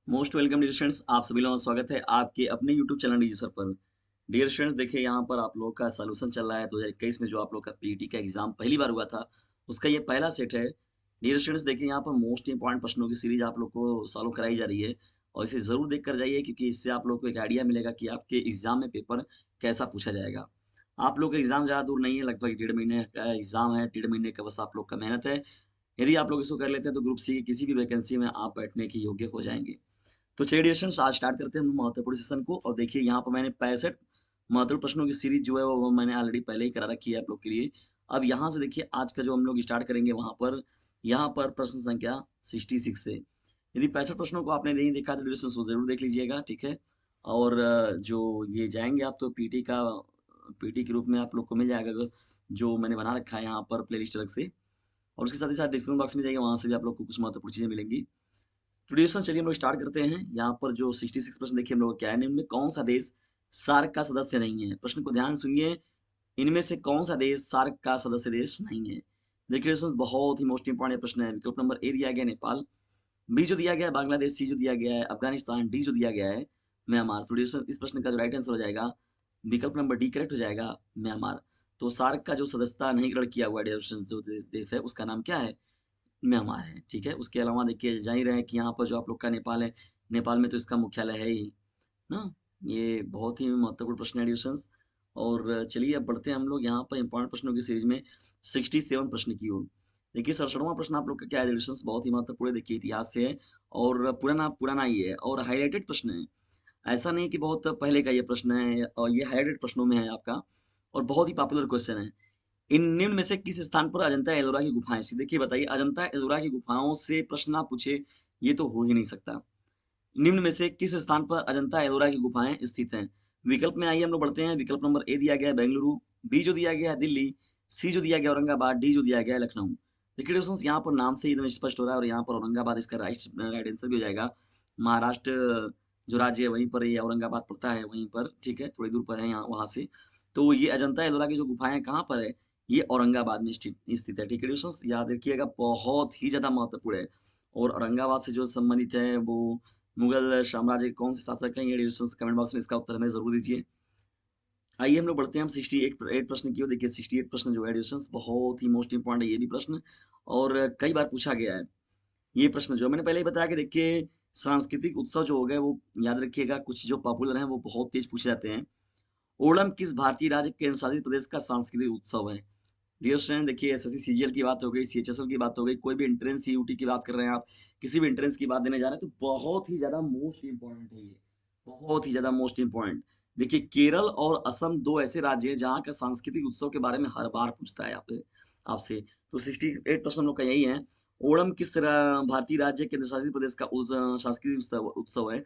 Most welcome dear students, आप सभी लोगों का स्वागत है आपके अपने यूट्यूब चैनल डीजी सर पर। डियर स्टूडेंट्स, देखिए यहाँ पर आप लोगों का सॉल्यूशन चल रहा है 2021 में जो आप लोग का पीईटी का एग्जाम पहली बार हुआ था, उसका ये पहला सेट है। डियर स्टूडेंट्स, देखिए यहाँ पर मोस्ट इंपॉर्टेंट प्रश्नों की सीरीज आप लोग को सॉल्व कराई जा रही है और इसे ज़रूर देख कर जाइए, क्योंकि इससे आप लोग को एक आइडिया मिलेगा कि आपके एग्जाम में पेपर कैसा पूछा जाएगा। आप लोग का एग्जाम ज़्यादा दूर नहीं है, लगभग 1.5 महीने का एग्जाम है, 1.5 महीने का बस आप लोग का मेहनत है। यदि आप लोग इसको कर लेते हैं तो ग्रुप सी की किसी भी वैकेंसी में आप बैठने के योग्य हो जाएंगे। तो चलिए डिस्कशन आज स्टार्ट करते हैं हम महत्वपूर्ण सेशन को। और देखिए यहाँ पर मैंने 65 महत्वपूर्ण प्रश्नों की सीरीज जो है वो मैंने ऑलरेडी पहले ही करा रखी है आप लोग के लिए। अब यहाँ से देखिए आज का जो हम लोग स्टार्ट करेंगे वहाँ पर यहाँ पर प्रश्न संख्या 66 से। यदि 65 प्रश्नों को आपने नहीं देखा तो डिस्कशन को जरूर देख लीजिएगा, ठीक है। और जो ये जाएंगे आप तो पीटी का पीटी के रूप में आप लोग को मिल जाएगा जो मैंने बना रखा है यहाँ पर प्ले लिस्ट अलग से। और उसके साथ ही साथ डिस्क्रिप्शन बॉक्स में जाएगा, वहाँ से भी आप लोग को कुछ महत्वपूर्ण चीज़ें मिलेंगी। ट्रेडिशन चलिए हम लोग स्टार्ट करते हैं। यहाँ पर जो 66% देखिए हम लोग क्या है, निम्न में कौन सा देश सार्क का सदस्य नहीं है। प्रश्न को ध्यान सुनिए, इनमें से कौन सा देश सार्क का सदस्य देश नहीं है। देखिए दोस्तों, बहुत ही मोस्ट इंपॉर्टेंट प्रश्न है। विकल्प नंबर ए दिया गया नेपाल, बी जो दिया गया है बांग्लादेश, सी जो दिया गया है अफगानिस्तान, डी जो दिया गया है म्यांमार। तो इस प्रश्न का जो राइट आंसर हो जाएगा विकल्प नंबर डी करेक्ट हो जाएगा, म्यांमार। तो सार्क का जो सदस्यता नहीं ग्रहण किया हुआ जो देश है उसका नाम क्या है, म्यांमार है, ठीक है। उसके अलावा देखिए जान ही रहे हैं कि यहाँ पर जो आप लोग का नेपाल है, नेपाल में तो इसका मुख्यालय है ही ना। ये बहुत ही महत्वपूर्ण प्रश्न है एडिशंस। और चलिए अब बढ़ते हैं हम लोग यहाँ पर इंपॉर्टेंट प्रश्नों की सीरीज में 67 प्रश्न की ओर। देखिए 67वां प्रश्न आप लोग का क्या है एडिशंस, बहुत ही महत्वपूर्ण है, देखिए इतिहास से है और पुराना पुराना ही है और हाईलाइटेड प्रश्न है। ऐसा नहीं कि बहुत पहले का ये प्रश्न है, और ये हाईलाइटेड प्रश्नों में है आपका और बहुत ही पॉपुलर क्वेश्चन है। इन निम्न में से किस स्थान पर अजंता एलोरा की गुफाएं स्थित? देखिए बताइए, अजंता एलोरा की गुफाओं से प्रश्न ना पूछे ये तो हो ही नहीं सकता। निम्न में से किस स्थान पर अजंता एलोरा की गुफाएं स्थित हैं? विकल्प में आइए हम लोग बढ़ते हैं। विकल्प नंबर ए दिया गया है बेंगलुरु, बी जो दिया गया है दिल्ली, सी जो दिया गया है औरंगाबाद, डी जो दिया गया है लखनऊ। देखिए दोस्तों, यहाँ पर नाम से ही एकदम स्पष्ट हो रहा है और यहाँ पर औरंगाबाद इसका राइट आंसर भी हो जाएगा। महाराष्ट्र जो राज्य है वहीं पर ये औरंगाबाद पड़ता है, वहीं पर, ठीक है, थोड़ी दूर पर है यहाँ वहाँ से। तो ये अजंता एलोरा की जो गुफाएं कहाँ पर है, ये औरंगाबाद में स्थित स्थित है, ठीक है दोस्तों, याद रखिएगा, बहुत ही ज्यादा महत्वपूर्ण है। और औरंगाबाद से जो संबंधित है वो मुगल साम्राज्य के कौन से शासक हैं, ये डिस्कशन कमेंट बॉक्स में इसका उत्तर हमें जरूर दीजिए। आइए हम लोग बढ़ते हैं हम 68 प्रश्न की ओर। देखिए 68 प्रश्न जो है डिस्कशन बहुत ही मोस्ट इंपॉर्टेंट है ये भी प्रश्न, और कई बार पूछा गया है। ये प्रश्न जो मैंने पहले ही बताया कि देखिए सांस्कृतिक उत्सव जो हो गए वो याद रखिएगा, कुछ जो पॉपुलर हैं वो बहुत तेज पूछे जाते हैं। ओणम किस भारतीय राज्य केंद्र शासित प्रदेश का सांस्कृतिक उत्सव है? डियर स्टूडेंट, देखिए एसएससी सीजीएल की बात हो गई, सीएचएसएल की बात हो गई, कोई भी एंट्रेंस सीयूटी की बात कर रहे हैं आप, किसी भी एंट्रेंस की बात देने जा रहे हैं, तो बहुत ही ज्यादा मोस्ट इंपॉर्टेंट है ये, बहुत ही ज्यादा मोस्ट इंपॉर्टेंट। देखिए केरल और असम दो ऐसे राज्य हैं जहाँ का सांस्कृतिक उत्सव के बारे में हर बार पूछता है आपसे आपसे। तो 68 प्रश्न हम लोग का यही है। ओणम किस भारतीय राज्य केंद्र शासित प्रदेश का सांस्कृतिक उत्सव उत्सव है?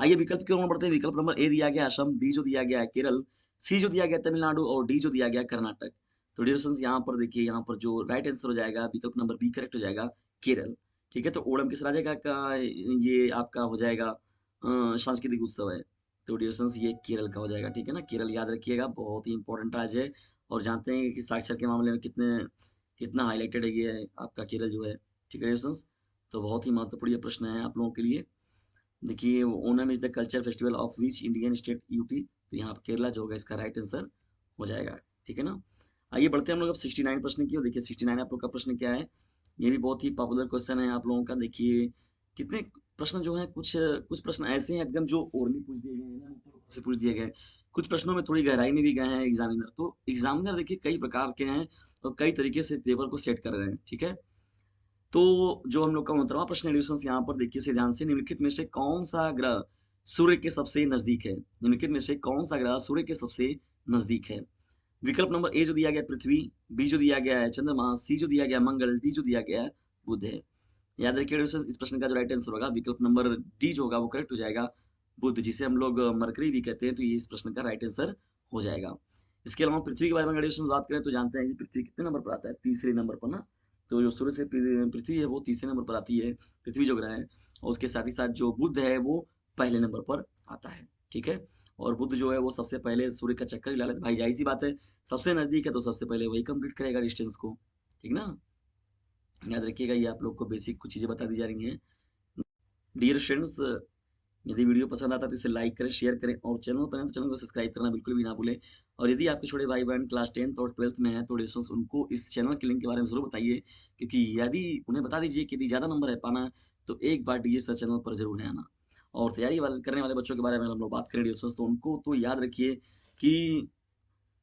आइए विकल्प की ओर बढ़ते हैं। विकल्प नंबर ए दिया गया है असम, बी जो दिया गया है केरल, सी जो दिया गया है तमिलनाडु और डी जो दिया गया है कर्नाटक। तो डिस्कशन यहाँ पर देखिए, यहाँ पर जो राइट आंसर हो जाएगा विकल्प नंबर बी करेक्ट हो जाएगा, केरल। ठीक है, तो ओणम किस राज्य का ये आपका हो जाएगा सांस्कृतिक उत्सव है। तो डिस्कशन ये केरल का हो जाएगा, ठीक है ना। केरल याद रखिएगा, बहुत ही इंपॉर्टेंट राज्य है और जानते हैं कि साक्षर के मामले में कितना हाईलाइटेड है ये आपका केरल जो है, ठीक है डिस्कशन। तो बहुत ही महत्वपूर्ण ये प्रश्न है आप लोगों के लिए। देखिए Onam is the culture festival of which Indian state UT, तो यहाँ पर केरला जो होगा इसका राइट आंसर हो जाएगा, ठीक है ना। आइए बढ़ते हैं हम लोग अब 69 प्रश्न की। और देखिए 69 आप लोग का प्रश्न क्या है, ये भी बहुत ही पॉपुलर क्वेश्चन है आप लोगों का। देखिए कितने प्रश्न जो है, कुछ कुछ प्रश्न ऐसे हैं एकदम जो ओरली पूछ दिए गए हैं ना, ऊपर ऊपर से पूछ दिए गए। कुछ प्रश्नों में थोड़ी गहराई में भी गए हैं एग्जामिनर। तो एग्जामिनर देखिए कई प्रकार के हैं और कई तरीके से पेपर को सेट कर रहे हैं, ठीक है। तो जो हम लोग का 69वां प्रश्न एडिशंस यहाँ पर देखिए से ध्यान से, निम्नलिखित में से कौन सा ग्रह सूर्य के सबसे नजदीक है? निम्नलिखित में से कौन सा ग्रह सूर्य के सबसे नजदीक है? विकल्प नंबर ए जो दिया गया पृथ्वी, बी जो दिया गया है चंद्रमा, सी जो दिया गया मंगल, डी जो दिया गया है बुध है। याद रखिए दोस्तों, इस प्रश्न का जो राइट आंसर होगा विकल्प नंबर डी जो होगा वो करेक्ट हो जाएगा, बुध, जिसे हम लोग मरकरी भी कहते हैं। तो ये इस प्रश्न का राइट आंसर हो जाएगा। इसके अलावा पृथ्वी के बारे में अगर दोस्तों बात करें तो जानते हैं कि पृथ्वी कितने नंबर पर आता है, तीसरे नंबर पर ना। तो जो सूर्य से पृथ्वी है वो तीसरे नंबर पर आती है, पृथ्वी जो ग्रह है। और उसके साथ ही साथ जो बुध है वो पहले नंबर पर आता है, ठीक है। और बुध जो है वो सबसे पहले सूर्य का चक्कर ही ला लेता है। भाई जाहिर सी बात है, सबसे नजदीक है तो सबसे पहले वही कंप्लीट करेगा डिस्टेंस को, ठीक ना। याद रखिएगा, ये आप लोग को बेसिक कुछ चीजें बता दी जा रही हैं। डियर स्टूडेंट्स, यदि वीडियो पसंद आता है तो इसे लाइक करें, शेयर करें और चैनल पर हैं तो चैनल को सब्सक्राइब करना बिल्कुल भी ना भूलें। और यदि आपके छोटे भाई-बहन क्लास 10th और 12th में हैं तो डिस्टेंस उनको इस चैनल के लिंक के बारे में ज़रूर बताइए, क्योंकि यदि उन्हें बता दीजिए कि यदि ज़्यादा नंबर है पाना तो एक बार डीजे सर चैनल पर ज़रूर है आना। और तैयारी वाले करने वाले बच्चों के बारे में हम लोग बात करें डिस्टेंस, तो उनको तो याद रखिए कि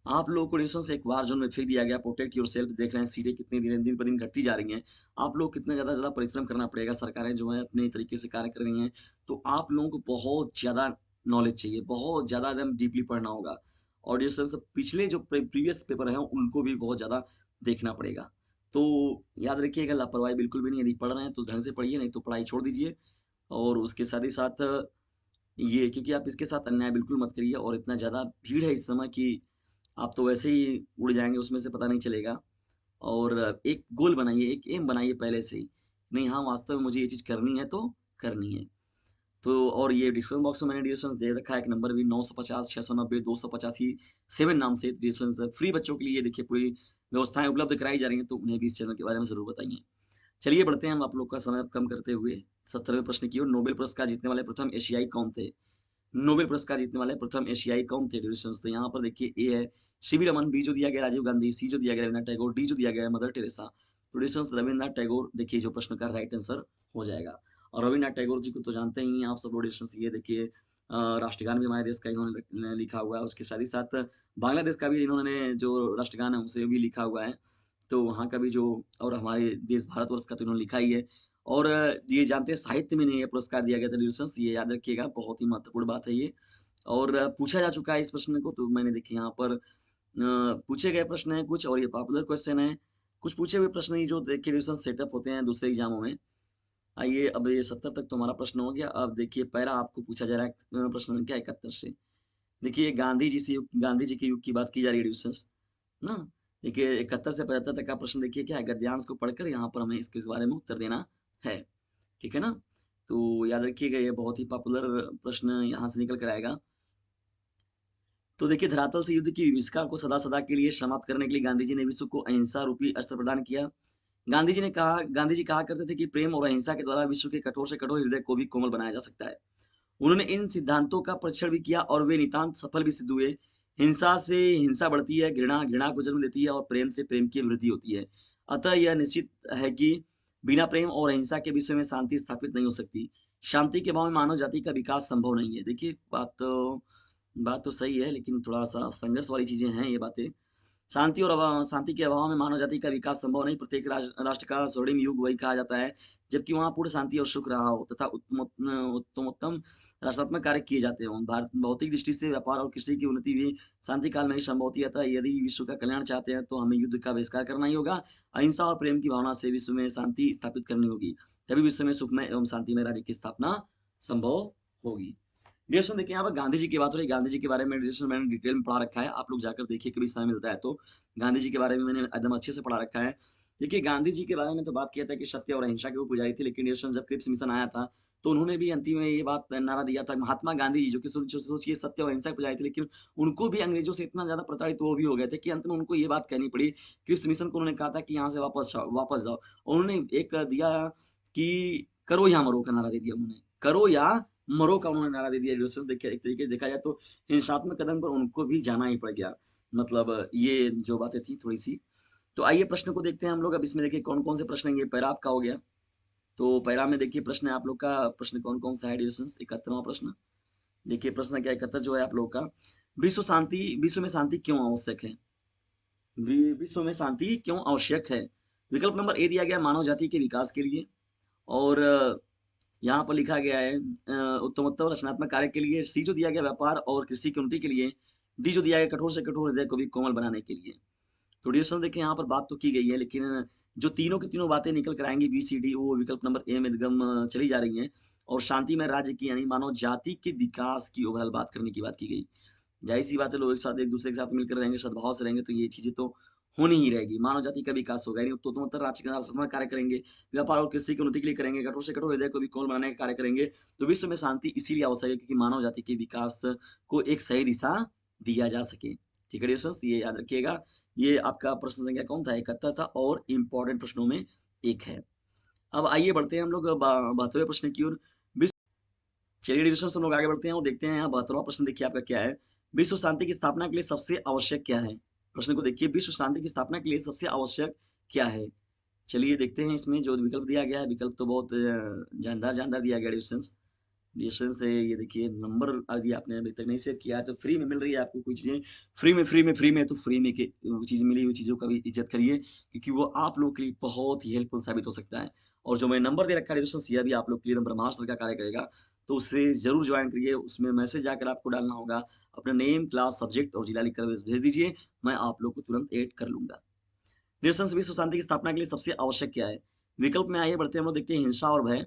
आप लोगों को डिस्टेंस एक वार जोन में फेंक दिया गया। Protect yourself. देख रहे हैं सीटें कितनी दिन पर दिन घटती जा रही हैं। आप लोग कितना ज़्यादा परिश्रम करना पड़ेगा। सरकारें जो है अपने तरीके से कार्य कर रही हैं, तो आप लोगों को बहुत ज़्यादा नॉलेज चाहिए, बहुत ज़्यादा एकदम डीपली पढ़ना होगा। और डिस्टेंस पिछले जो प्रीवियस पेपर हैं उनको भी बहुत ज़्यादा देखना पड़ेगा। तो याद रखिएगा, लापरवाही बिल्कुल भी नहीं। यदि पढ़ रहे हैं तो ढंग से पढ़िए, नहीं तो पढ़ाई छोड़ दीजिए। और उसके साथ ही साथ ये, क्योंकि आप इसके साथ अन्याय बिल्कुल मत करिए। और इतना ज़्यादा भीड़ है इस समय कि आप तो वैसे ही उड़ जाएँगे, उसमें से पता नहीं चलेगा। और एक गोल बनाइए, एक एम बनाइए पहले से ही। नहीं, हाँ, वास्तव में मुझे ये चीज़ करनी है तो करनी है। तो और ये डिस्क्रिप्शन बॉक्स में मैंने डिस्क्रिप्शंस दे रखा है, एक नंबर भी 950 690 285 7 नाम से डिस्क्रिप्शंस फ्री बच्चों के लिए देखिए पूरी व्यवस्थाएँ उपलब्ध कराई जा रही हैं, तो उन्हें भी इस चैनल के बारे में ज़रूर बताइए। चलिए बढ़ते हैं हम आप लोग का समय अब कम करते हुए 70वें प्रश्न की ओर। नोबेल पुरस्कार जीतने वाले प्रथम एशियाई कौन थे? नोबेल पुरस्कार जीतने वाले प्रथम एशियाई कौन थे? डिविशंस तो यहाँ पर देखिए, ए है सीवी रमन, बी जो दिया गया राजीव गांधी, सी जो दिया गया रविन्द्रनाथ टैगोर, डी जो दिया गया है मदर टेरेसा। तो डिविशंस रविन्द्रनाथ टैगोर देखिए जो प्रश्न का राइट आंसर हो जाएगा। और रविन्द्रनाथ टैगोर जी को तो जानते ही हैं आप सब लोग। डिविशंस ये देखिए, राष्ट्रगान भी हमारे देश का इन्होंने लिखा हुआ है। उसके साथ ही साथ बांग्लादेश का भी इन्होंने जो राष्ट्रगान है उसे भी लिखा हुआ है। तो वहाँ का भी जो, और हमारे देश भारतवर्ष का तो इन्होंने लिखा ही है। और ये जानते हैं साहित्य में नहीं ये पुरस्कार दिया गया था डिविशंस, ये याद रखिएगा, बहुत ही महत्वपूर्ण बात है ये। और पूछा जा चुका है इस प्रश्न को, तो मैंने देखिए यहाँ पर पूछे गए प्रश्न हैं कुछ, और ये पॉपुलर क्वेश्चन है। कुछ पूछे हुए प्रश्न ही जो देखिए डिविजन सेटअप होते हैं दूसरे एग्जामों में। आइए, अब ये 70 तक तो हमारा प्रश्न हो गया। अब देखिए पहला आपको पूछा जा रहा है प्रश्न संख्या 71 से। देखिए गांधी जी के युग की बात की जा रही है डिविजन्स ना। देखिए 71 से 75 तक का प्रश्न देखिए क्या है, गद्यांश को पढ़कर यहाँ पर हमें इसके बारे में उत्तर देना है। ठीक है ना। तो याद रखिएगा, ये बहुत ही पॉपुलर प्रश्न यहाँ से निकल कर आएगा। तो देखिए, धरातल से युद्ध की विभीषिका को सदा सदा के लिए समाप्त करने के लिए गांधी जी ने विश्व को अहिंसा रूपी अस्त्र प्रदान किया। गांधी जी कहा करते थे कि प्रेम और अहिंसा के द्वारा विश्व के कठोर से कठोर हृदय को भी कोमल बनाया जा सकता है। उन्होंने इन सिद्धांतों का परीक्षण भी किया और वे नितांत सफल भी सिद्ध हुए। हिंसा से हिंसा बढ़ती है, घृणा घृणा को जन्म देती है और प्रेम से प्रेम की वृद्धि होती है। अतः यह निश्चित है कि बिना प्रेम और अहिंसा के विश्व में शांति स्थापित नहीं हो सकती। शांति के अभाव में मानव जाति का विकास संभव नहीं है। देखिए, बात तो सही है, लेकिन थोड़ा-सा संघर्ष वाली चीज़ें हैं ये बातें। शांति के अभाव में मानव जाति का विकास संभव नहीं। प्रत्येक राष्ट्र का स्वर्णिम युग वही कहा जाता है, जबकि वहाँ पूर्ण शांति और सुख रहा हो तथा उत्तमोत्तम रचनात्मक कार्य किए जाते हों। भारत भौतिक दृष्टि से व्यापार और कृषि की उन्नति भी शांति काल में ही संभव होती है। अतः यदि विश्व का कल्याण चाहते हैं, तो हमें युद्ध का बहिष्कार करना ही होगा। अहिंसा और प्रेम की भावना से विश्व में शांति स्थापित करनी होगी। तभी विश्व में सुखमय एवं शांतिमय राज्य की स्थापना संभव होगी। डिस्कशन देखिए, यहाँ पर गांधी जी की बात हो रही है। गांधी जी के बारे में डिस्कशन मैंने डिटेल में पढ़ा रखा है, आप लोग जाकर देखिए कभी समय मिलता है तो। गांधी जी के बारे में मैंने एकदम अच्छे से पढ़ा रखा है। देखिए, गांधी जी के बारे में तो बात किया था कि सत्य और अहिंसा के वो पुजारी थे, लेकिन डिस्कशन जब क्रिप्स मिशन आया था तो उन्होंने भी अंतिम में ये बात नारा दिया था। महात्मा गांधी जी जो कि सोचिए सत्य और अहिंसा के पुजारी थे, लेकिन उनको भी अंग्रेजों से इतना ज्यादा प्रताड़ित वो भी हो गए थे कि अंत में उनको ये बात कहनी पड़ी। क्रिप्स मिशन को उन्होंने कहा था कि यहाँ से वापस जाओ। उन्होंने एक दिया कि करो या मरो का नारा दे दिया उन्होंने। करो या मरो का उन्होंने नारा दे दिया। यूएसएस देखिए, एक तरीके से देखा जाए तो हिंसात्मक कदम पर उनको भी जाना ही पड़ गया। मतलब ये जो बातें थी थोड़ी सी। तो आइए प्रश्न को देखते हैं हम लोग। अब इसमें देखिए कौन कौन से प्रश्न हैं। ये पैरा आपका हो गया। तो पैरा में देखिए प्रश्न है आप लोग का। प्रश्न कौन कौन सा है डिविजन 71वां प्रश्न। देखिए प्रश्न क्या 71 जो है आप लोग का, विश्व में शांति क्यों आवश्यक है? विश्व में शांति क्यों आवश्यक है? विकल्प नंबर ए दिया गया मानव जाति के विकास के लिए। और यहाँ पर लिखा गया है उत्तमोत्तम रचनात्मक कार्य के लिए। सी जो दिया गया व्यापार और कृषि की उन्नति के लिए। डी जो दिया गया कठोर से कठोर हृदय को भी कोमल बनाने के लिए। तो डिस्कशन देखिए, यहाँ पर बात तो की गई है, लेकिन जो तीनों की तीनों बातें निकल कर आएंगी बी सी डी, वो विकल्प नंबर ए में एकदम चली जा रही हैं। और शांति में राज्य की यानी मानव जाति के विकास की ओवरऑल बात करने की बात की गई। जाहिर सी बात है, लोग एक साथ एक दूसरे के साथ मिलकर रहेंगे, सद्भाव से रहेंगे, तो ये चीजें तो होनी ही रहेगी। मानव जाति का विकास होगा, यानी उत्तरोत्तर राज्य के साथ कार्य करेंगे, व्यापार और कृषि की उन्नति के लिए करेंगे, कठोर से कठोर हृदय को भी कोमल बनाने का कार्य करेंगे। तो विश्व में शांति इसीलिए आवश्यक है क्योंकि मानव जाति के विकास को एक सही दिशा दिया जा सके। ठीक है डियर्स, ये याद रखिएगा। ये आपका प्रश्न संख्या कौन था? 71 था, और इंपॉर्टेंट प्रश्नों में एक है। अब आइए बढ़ते हैं हम लोग 72वें प्रश्न की ओर। चलिए डिस्कशन हम लोग आगे बढ़ते हैं और देखते हैं यहाँ 72वां प्रश्न देखिए आपका क्या है। विश्व शांति की स्थापना के लिए सबसे आवश्यक क्या है? प्रश्न को देखिए, विश्व शांति की स्थापना के लिए सबसे आवश्यक क्या है? चलिए देखते हैं इसमें जो विकल्प दिया गया है, विकल्प तो बहुत जानदार जानदार दिया गया डिस्टेंस। डिस्टेंस से ये देखिए नंबर अभी आपने अभी तक नहीं सेव किया है तो फ्री में मिल रही है आपको कोई चीज़ें, फ्री में तो फ्री में के चीज़ मिली हुई चीज़ों का भी इज्जत करिए, क्योंकि वो आप लोग के लिए बहुत ही हेल्पफुल साबित हो सकता है। और जो मैं नंबर दे रखा है डिस्टेंस, यह भी आप लोग के लिए एकदम ब्रह्मास्त्र का कार्य करेगा। तो उससे ज़रूर ज्वाइन करिए, उसमें मैसेज जाकर आपको डालना होगा, अपना नेम, क्लास, सब्जेक्ट और जिला लिखकर बस भेज दीजिए, मैं आप लोग को तुरंत ऐड कर लूँगा। निरसंस विश्व शांति की स्थापना के लिए सबसे आवश्यक क्या है? विकल्प में आइए बढ़ते हैं, हम लोग देखते हैं हिंसा और भय।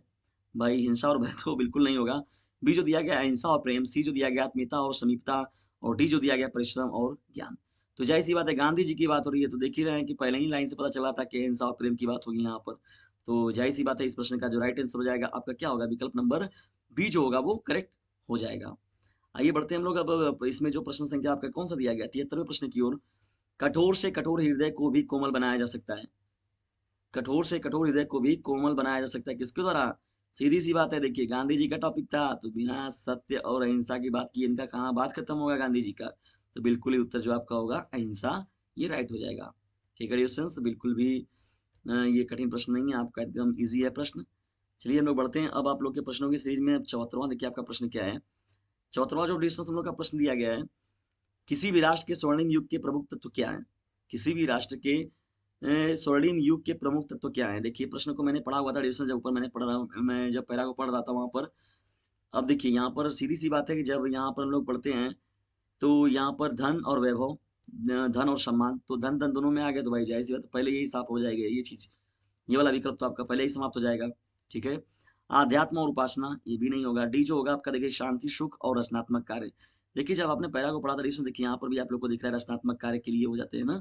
भाई हिंसा और भय तो बिल्कुल नहीं होगा। बी जो दिया गया अहिंसा और प्रेम, सी जो दिया गया आत्मीयता और समीपता, और डी जो दिया गया परिश्रम और ज्ञान। तो जाहिर सी बात है गांधी जी की बात हो रही है, तो देख ही रहे हैं कि पहले ही लाइन से पता चला था कि अहिंसा और प्रेम की बात होगी यहाँ पर। तो जाहिर सी बात है इस प्रश्न का जो राइट आंसर हो जाएगा आपका क्या होगा, विकल्प नंबर बी जो होगा वो करेक्ट हो जाएगा। आइए बढ़ते हैं हम लोग अब इसमें जो प्रश्न संख्या आपका कौन सा दिया गया 73वें प्रश्न की ओर। कठोर से कठोर हृदय को भी कोमल बनाया जा सकता है। कठोर से कठोर हृदय को भी कोमल बनाया जा सकता है किसके द्वारा? सीधी सी बात है, देखिए गांधी जी का टॉपिक था तो बिना सत्य और अहिंसा की बात की इनका कहाँ बात खत्म होगा गांधी जी का। तो बिल्कुल ही उत्तर जो आपका होगा अहिंसा, ये राइट हो जाएगा। ठीक है क्वेश्चन बिल्कुल भी ये कठिन प्रश्न नहीं है आपका, एकदम इजी है प्रश्न। चलिए हम लोग बढ़ते हैं अब आप लोग के प्रश्नों की सीरीज में। 74वां देखिए आपका प्रश्न क्या है। 74वां जो डिस्कशन हम लोग का प्रश्न दिया गया है, किसी भी राष्ट्र के स्वर्णिम युग के प्रमुख तत्व क्या है? किसी भी राष्ट्र के स्वर्णिम युग के प्रमुख तत्व क्या है? देखिए प्रश्न को मैंने पढ़ा हुआ था डिस्कशन जब ऊपर मैंने पढ़ा, मैं जब पैरा को पढ़ रहा था वहां पर। अब देखिए यहाँ पर सीधी सी बात है कि जब यहाँ पर हम लोग पढ़ते हैं तो यहाँ पर धन और वैभव, धन और सम्मान, तो धन धन दोनों में आ गया तो भाई जाहिर सी बात है पहले यही साफ हो जाएगा ये चीज, ये वाला विकल्प तो आपका पहले ही समाप्त हो जाएगा। ठीक है। आध्यात्म और उपासना ये भी नहीं होगा। डी जो होगा आपका देखिए शांति सुख और रचनात्मक कार्य। देखिए जब आपने पैरा को पढ़ा था इसमें देखिए यहाँ पर भी आप लोग को दिख रहा है रचनात्मक कार्य के लिए हो जाते हैं ना।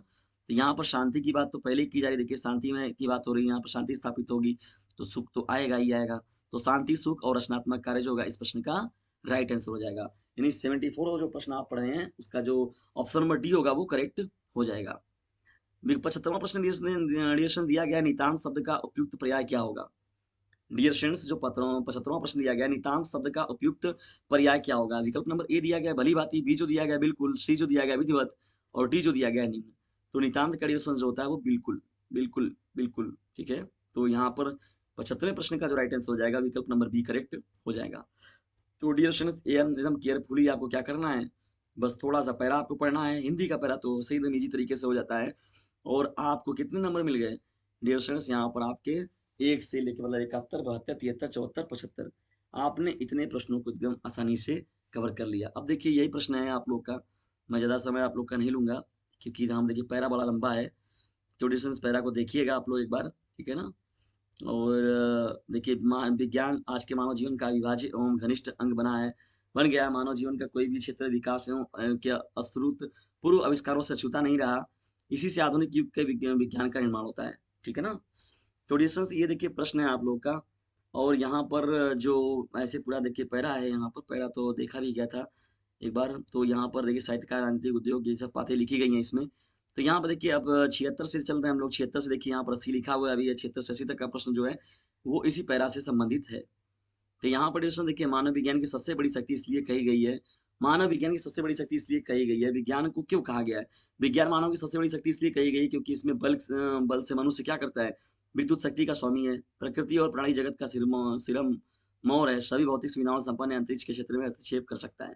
तो यहाँ पर शांति की बात तो पहले ही की जा रही है, देखिए शांति में की बात हो रही है, यहाँ पर शांति स्थापित होगी तो सुख तो आएगा ही आएगा। तो शांति सुख और रचनात्मक कार्य जो होगा इस प्रश्न का राइट आंसर हो जाएगा। यानी 74 जो प्रश्न आप पढ़े हैं उसका जो ऑप्शन नंबर डी होगा वो करेक्ट हो जाएगा। 75वां प्रश्न डियरेशन दिया गया नितांत शब्द का उपयुक्त पर्याय क्या होगा? डियर स्टूडेंट्स जो 75वां प्रश्न दिया गया नितांत शब्द का उपयुक्त पर्याय क्या होगा? विकल्प नंबर ए दिया गया भली भांति, बी जो दिया गया बिल्कुल, सी जो दिया गया विधिवत, और डी जो दिया गया निम्न। तो नितांत का डियरेशन जो होता है वो बिल्कुल बिल्कुल बिल्कुल। ठीक है। तो यहाँ पर 75वें प्रश्न का जो राइट आंसर हो जाएगा विकल्प नंबर बी करेक्ट हो जाएगा। तो डियर स्टूडेंट्स एकदम केयरफुली आपको क्या करना है, बस थोड़ा सा पैरा आपको पढ़ना है। हिंदी का पैरा तो सही एकदम ईजी तरीके से हो जाता है। और आपको कितने नंबर मिल गए डियर स्टूडेंट्स यहाँ पर आपके? एक से लेकर मतलब 71 72 73 74 75, आपने इतने प्रश्नों को एकदम आसानी से कवर कर लिया। अब देखिए यही प्रश्न है आप लोग का, मैं ज़्यादा समय आप लोग का नहीं लूंगा क्योंकि हम देखिए पैरा बड़ा लंबा है। तो डिस्टेंस पैरा को देखिएगा आप लोग एक बार, ठीक है ना। और देखिए विज्ञान आज के मानव जीवन का अविभाज्य एवं घनिष्ठ अंग बना है, बन गया है। मानव जीवन का कोई भी क्षेत्र विकास एवं के अश्रुत पूर्व आविष्कारों से छूता नहीं रहा। इसी से आधुनिक युग के विज्ञान का निर्माण होता है। ठीक है ना। तो डिस्टेंस ये देखिए प्रश्न है आप लोग का। और यहाँ पर जो ऐसे पूरा देखिए पैरा है, यहाँ पर पैरा तो देखा भी गया था एक बार। तो यहाँ पर देखिए साहित्यकार राजनीतिक उद्योग ये सब बातें लिखी गई हैं इसमें। तो यहाँ पर देखिए अब 76 से चल रहे हैं हम लोग, 76 से देखिए यहाँ पर 80 लिखा हुआ है अभी, 76 से 80 तक का प्रश्न जो है वो इसी पैरा से संबंधित है। तो यहाँ पर डिस्कशन देखिए मानव विज्ञान की सबसे बड़ी शक्ति इसलिए कही गई है, मानव विज्ञान की सबसे बड़ी शक्ति इसलिए कही गई है, विज्ञान को क्यों कहा गया है? विज्ञान मानव की सबसे बड़ी शक्ति इसलिए कही गई है क्योंकि इसमें बल से मनुष्य क्या करता है, विद्युत शक्ति का स्वामी है, प्रकृति और प्राणी जगत का सिरम मोर है, सभी भौतिक सुविधाओं संपन्न है, अंतरिक्ष के क्षेत्र में हस्तक्षेप कर सकता है।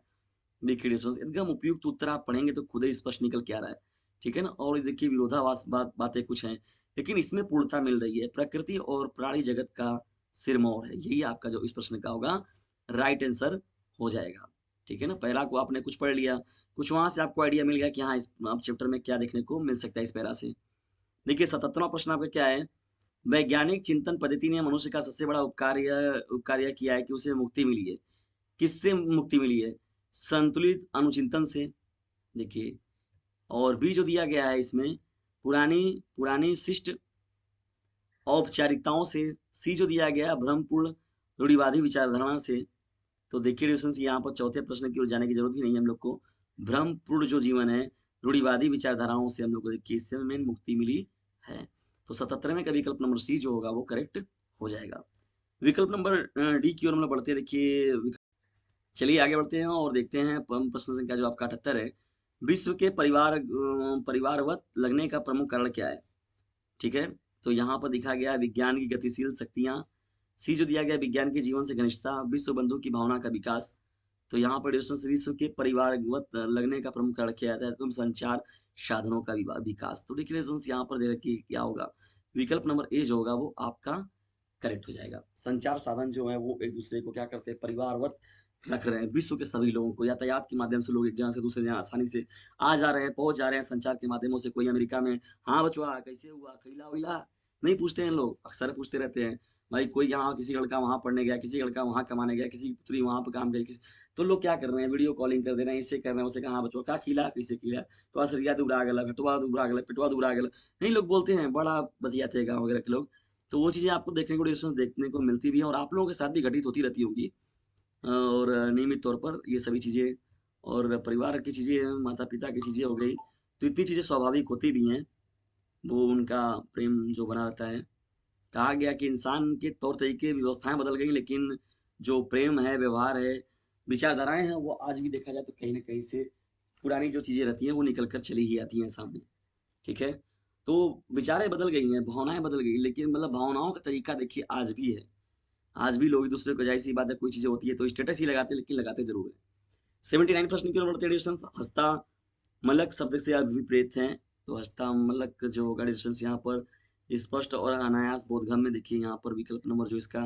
देखिए डिस्कशन एकदम उपयुक्त उत्तर आप पढ़ेंगे तो खुद ही स्पष्ट निकल के आ रहा है। ठीक है ना। और ये देखिए विरोधाभास बातें कुछ हैं लेकिन इसमें पूर्णता मिल रही है, प्रकृति और प्राणी जगत का सिरमौर है, यही आपका जो इस प्रश्न का होगा राइट आंसर हो जाएगा। ठीक है ना। पहला को आपने कुछ पढ़ लिया, कुछ वहां से आपको आइडिया मिल गया कि हाँ इस आप चैप्टर में क्या देखने को मिल सकता है इस पैरा से। देखिए 77वां प्रश्न आपका क्या है। वैज्ञानिक चिंतन पद्धति ने मनुष्य का सबसे बड़ा उपकार यह किया है कि उसे मुक्ति मिली है। किससे मुक्ति मिली है? संतुलित अनुचिंतन से। देखिए और बी जो दिया गया है इसमें पुरानी पुरानी शिष्ट औपचारिकताओं से। सी जो दिया गया है भ्रमपूर्ण रूढ़िवादी विचारधारा से। तो देखिए डिस्टेंस यहाँ पर चौथे प्रश्न की ओर जाने की जरूरत भी नहीं है हम लोग को। भ्रमपूर्ण जो जीवन है रूढ़िवादी विचारधाराओं से हम लोग को देखिए इससे मेन मुक्ति मिली है। तो 77वें का विकल्प नंबर सी जो होगा वो करेक्ट हो जाएगा। विकल्प नंबर डी की ओर हम लोग बढ़ते हैं। देखिए चलिए आगे बढ़ते हैं और देखते हैं प्रश्न संख्या जो आपका 78 है। विश्व के परिवारवत लगने का प्रमुख कारण क्या है? ठीक है, तो यहाँ पर दिखा गया है विज्ञान की गतिशील शक्तियाँ। सी जो दिया गया है, विज्ञान के जीवन से घनिष्ठता, विश्व बंधु की भावना का विकास। तो यहाँ पर डिस्टेंस विश्व के परिवारवत लगने का प्रमुख कारण किया जाता है तुम संचार साधनों का विकास। तो देखिए डिस्टेंस यहाँ पर दे रखी है, क्या होगा? विकल्प नंबर ए जो होगा वो आपका करेक्ट हो जाएगा। संचार साधन जो है वो एक दूसरे को क्या करते हैं, परिवारवत रख रहे हैं। विश्व के सभी लोगों को यातायात के माध्यम से लोग एक जगह से दूसरे जगह आसानी से आ जा रहे हैं, पहुंच जा रहे हैं संचार के माध्यमों से। कोई अमेरिका में, हाँ बचवा कैसे हुआ, खैला वैला नहीं पूछते हैं लोग, अक्सर पूछते रहते हैं। भाई कोई यहाँ किसी लड़का वहां पढ़ने गया, किसी लड़का वहां कमाने गया, किसी की पुत्री वहां पर काम गई, किसी तो लोग क्या कर रहे हैं, वीडियो कॉलिंग कर दे रहे हैं, इससे कर रहे हैं, उससे कहा बचवा का खिला कैसे खिला, तो असरिया दुबरा गला, घटवा दुबरा गला, पिटवा दुबरा गला, नहीं लोग बोलते हैं, बड़ा बतियाते हैं गाँव वगैरह के लोग। तो वो चीज़ें आपको देखने को डिस्टेंस देखने को मिलती भी है और आप लोगों के साथ भी घटित होती रहती होंगी और नियमित तौर पर ये सभी चीज़ें। और परिवार की चीज़ें, माता पिता की चीज़ें हो गई, तो इतनी चीज़ें स्वाभाविक होती भी हैं, वो उनका प्रेम जो बना रहता है। कहा गया कि इंसान के तौर तरीके व्यवस्थाएं बदल गई, लेकिन जो प्रेम है, व्यवहार है, विचारधाराएं हैं, वो आज भी देखा जाए तो कहीं ना कहीं से पुरानी जो चीज़ें रहती हैं वो निकल कर चली ही आती हैं सामने। ठीक है, तो विचारें बदल गई हैं, भावनाएं बदल गई, लेकिन मतलब भावनाओं का तरीका देखिए आज भी है। आज भी लोग एक दूसरे को, जाहिर सी बात है, कोई चीजें होती है तो स्टेटस ही लगाते हैं, लेकिन लगाते जरूर है। 79 प्रश्न की ओर बढ़ते हैं। डिस्टेंस हस्ता मलक शब्द से अभिप्रेत हैं। तो हस्ता मलक जो होगा डिस्टेंस यहाँ पर स्पष्ट और अनायास बोधगम्य। देखिए यहाँ पर विकल्प नंबर जो इसका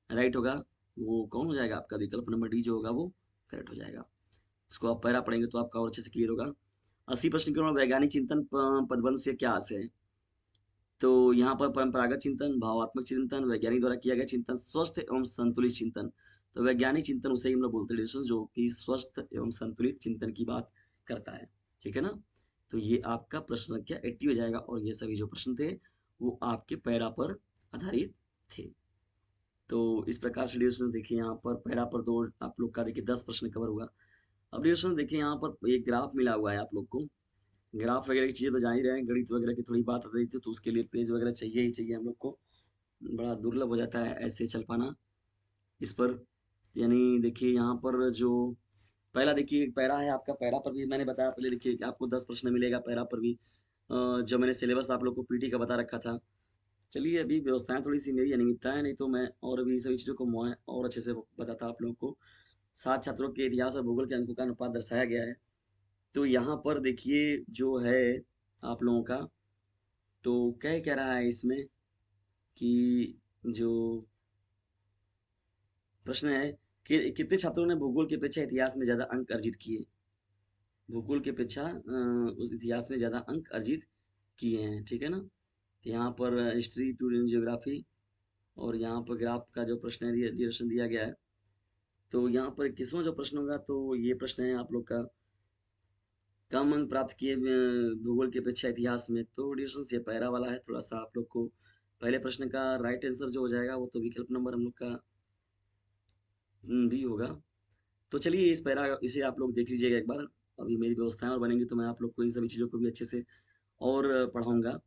राइट होगा वो कौन हो जाएगा आपका? विकल्प नंबर डी जो होगा वो करेक्ट हो जाएगा। इसको आप पैरा पढ़ेंगे तो आपका और अच्छे से क्लियर होगा। 80 प्रश्न की ओर वैज्ञानिक चिंतन पदबंध से क्या आशय है? तो यहाँ पर परंपरागत चिंतन, भावात्मक चिंतन, वैज्ञानिक द्वारा किया गया चिंतन, स्वस्थ एवं संतुलित चिंतन। तो वैज्ञानिक चिंतन उसे ही हम लोग बोलते हैं जो कि स्वस्थ एवं संतुलित चिंतन की बात करता है। ठीक है ना? तो ये आपका प्रश्न संख्या 80 हो जाएगा और ये सभी जो प्रश्न थे वो आपके पैरा पर आधारित थे। तो इस प्रकार से डिस्कशन देखिए, यहाँ पर पैरा पर दो आप लोग का देखिए 10 प्रश्न कवर हुआ। अब डिस्कशन देखिए, यहाँ पर एक ग्राफ मिला हुआ है आप लोग को। ग्राफ वगैरह की चीज़ें तो जान ही रहे हैं, गणित वगैरह की थोड़ी बात आ रही थी तो उसके लिए पेज वगैरह चाहिए ही चाहिए हम लोग को। बड़ा दुर्लभ हो जाता है ऐसे चल पाना इस पर। यानी देखिए यहाँ पर जो पहला देखिए पैरा है आपका, पैरा पर भी मैंने बताया पहले, देखिए कि आपको 10 प्रश्न मिलेगा पैरा पर भी। जो मैंने सिलेबस आप लोग को पीटी का बता रखा था। चलिए अभी व्यवस्थाएं थोड़ी सी मेरी अनियमितता है, नहीं तो मैं और भी सभी चीज़ों को मैं और अच्छे से बताता आप लोगों को। 7 छात्रों के इतिहास और भूगोल के अंकों का अनुपात दर्शाया गया है। तो यहाँ पर देखिए जो है आप लोगों का, तो कह रहा है इसमें कि जो प्रश्न है कि कितने छात्रों ने भूगोल की अपेक्षा इतिहास में ज्यादा अंक अर्जित किए? भूगोल की अपेक्षा उस इतिहास में ज्यादा अंक अर्जित किए हैं। ठीक है ना? तो यहाँ पर हिस्ट्री टू जियोग्राफी और यहाँ पर ग्राफ का जो प्रश्न है ड्यूरेशन दिया गया है। तो यहाँ पर 21वां जो प्रश्न होगा तो ये प्रश्न है आप लोग का, कम अंक प्राप्त किए भूगोल की अपेक्षा इतिहास में। तो ड्यूरेशन ये पैरा वाला है थोड़ा सा आप लोग को। पहले प्रश्न का राइट आंसर जो हो जाएगा वो तो विकल्प नंबर हम लोग का बी होगा। तो चलिए इस पैरा इसे आप लोग देख लीजिएगा एक बार। अभी मेरी व्यवस्थाएं और बनेंगी तो मैं आप लोग को इन सभी चीज़ों को भी अच्छे से और पढ़ाऊंगा।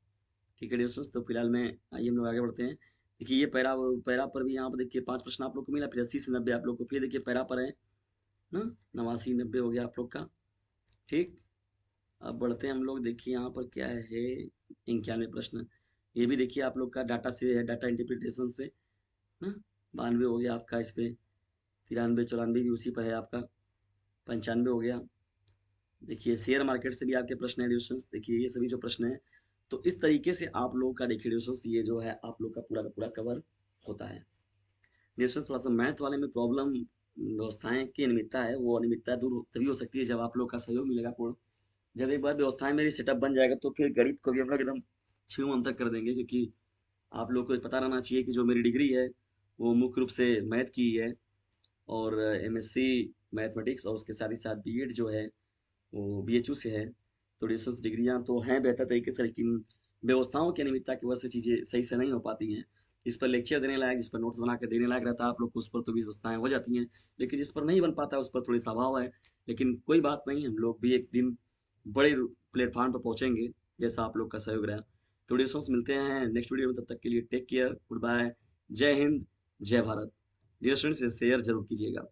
ठीक है डिस्टेंस, तो फिलहाल में आइए हम लोग आगे बढ़ते हैं। देखिए ये पैरा पैरा पर भी यहाँ पर देखिए 5 प्रश्न आप लोग को मिला, फिर 80 से 90 आप लोग को, फिर देखिए पैरा पर है ना, 89 90 हो गया आप लोग का। ठीक, अब बढ़ते हैं हम लोग। देखिए यहाँ पर क्या है, 91 प्रश्न। ये भी देखिए आप लोग का डाटा से है, डाटा इंटरप्रिटेशन से ना। 92 हो गया आपका इस पे, 93 94 भी उसी पर है आपका, 95 हो गया। देखिए शेयर मार्केट से भी आपके प्रश्न है डिविजन्स, देखिए ये सभी जो प्रश्न है। तो इस तरीके से आप लोगों का देखिए डिविजन्स ये जो है आप लोग का पूरा कवर होता है। डिविजन्स थोड़ा सा मैथ वाले में प्रॉब्लम व्यवस्थाएं की अनियमितता है, वो अनियमितता दूर तभी हो सकती है जब आप लोग का सहयोग मिलेगा पूर्ण। जब एक बार व्यवस्थाएं मेरी सेटअप बन जाएगा तो फिर गणित को भी हम लोग एकदम छूम तक कर देंगे, क्योंकि आप लोग को एक पता रहना चाहिए कि जो मेरी डिग्री है वो मुख्य रूप से मैथ की है और एमएससी मैथमेटिक्स, और उसके साथ ही साथ बीएड जो है वो बीएचयू से है। तो डिस्टेंस डिग्रियां तो हैं बेहतर तरीके से, लेकिन व्यवस्थाओं की अनियमितता की वजह से चीज़ें सही से नहीं हो पाती हैं। इस पर लेक्चर देने लायक, जिस पर नोट्स बना के देने लायक रहता है आप लोग को, उस पर तो भी व्यवस्थाएं हो जाती हैं, लेकिन जिस पर नहीं बन पाता उस पर थोड़ी सा अभाव है। लेकिन कोई बात नहीं, हम लोग भी एक दिन बड़े प्लेटफॉर्म पर पहुंचेंगे जैसा आप लोग का सहयोग रहा। तो डिस्टेंस मिलते हैं नेक्स्ट वीडियो में, तब तक के लिए टेक केयर, गुड बाय, जय हिंद, जय भारत। डियर स्टूडेंट्स शेयर जरूर कीजिएगा।